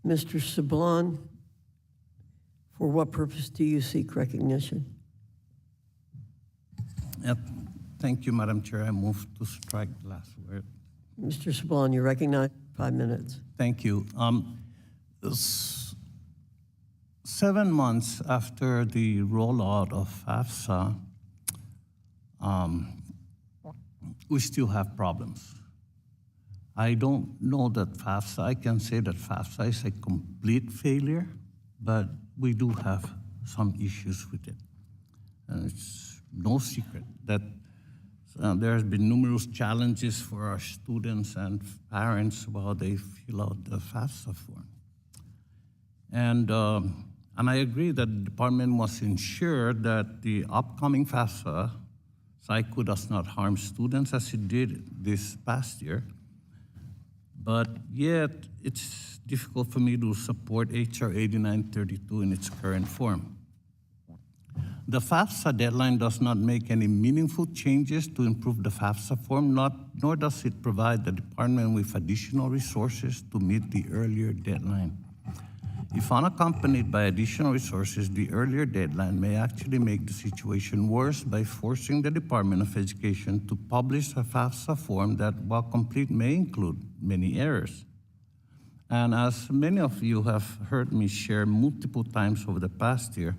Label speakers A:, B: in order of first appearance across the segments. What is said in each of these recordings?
A: Mr. Sablon, for what purpose do you seek recognition?
B: Thank you, Madam Chair. I move to strike the last word.
A: Mr. Sablon, you recognize 5 minutes.
B: Thank you. 7 months after the rollout of FAFSA, we still have problems. I don't know that FAFSA, I can say that FAFSA is a complete failure, but we do have some issues with it. And it's no secret that there has been numerous challenges for our students and parents while they fill out the FAFSA form. And I agree that the department must ensure that the upcoming FAFSA cycle does not harm students as it did this past year. But yet, it's difficult for me to support HR 8932 in its current form. The FAFSA deadline does not make any meaningful changes to improve the FAFSA form, nor does it provide the department with additional resources to meet the earlier deadline. If unaccompanied by additional resources, the earlier deadline may actually make the situation worse by forcing the Department of Education to publish a FAFSA form that, while complete, may include many errors. And as many of you have heard me share multiple times over the past year,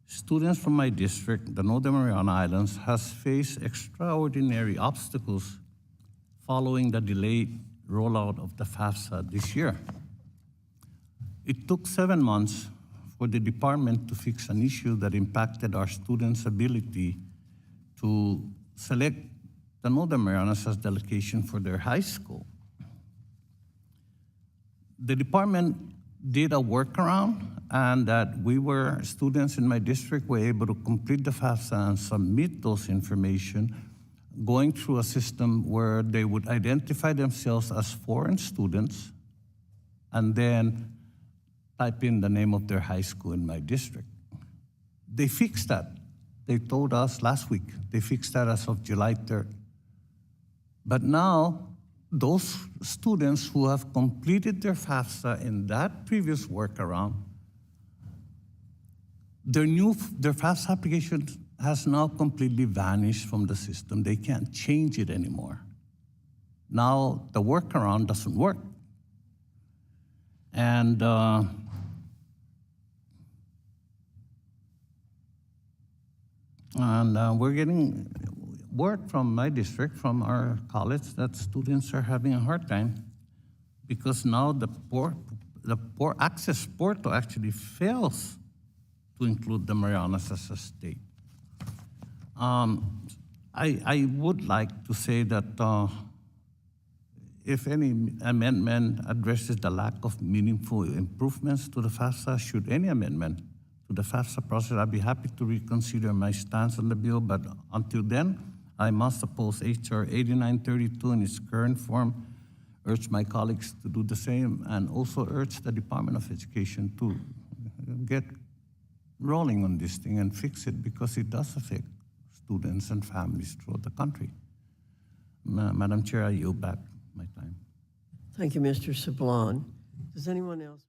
B: students from my district, the Northern Mariana Islands, has faced extraordinary obstacles following the delayed rollout of the FAFSA this year. It took 7 months for the department to fix an issue that impacted our students' ability to select the Northern Marianas as the location for their high school. The department did a workaround, and that students in my district were able to complete the FAFSA and submit those information going through a system where they would identify themselves as foreign students and then type in the name of their high school in my district. They fixed that. They told us last week. They fixed that as of July 3rd. But now, those students who have completed their FAFSA in that previous workaround, their FAFSA application has now completely vanished from the system. They can't change it anymore. Now, the workaround doesn't work. And we're getting word from my district, from our college, that students are having a hard time because now the poor access portal actually fails to include the Marianas as a state. I would like to say that if any amendment addresses the lack of meaningful improvements to the FAFSA, should any amendment to the FAFSA process, I'd be happy to reconsider my stance on the bill, but until then, I must oppose HR 8932 in its current form, urge my colleagues to do the same, and also urge the Department of Education to get rolling on this thing and fix it because it does affect students and families throughout the country. Madam Chair, I yield back my time.
A: Thank you, Mr. Sablon. Does anyone else?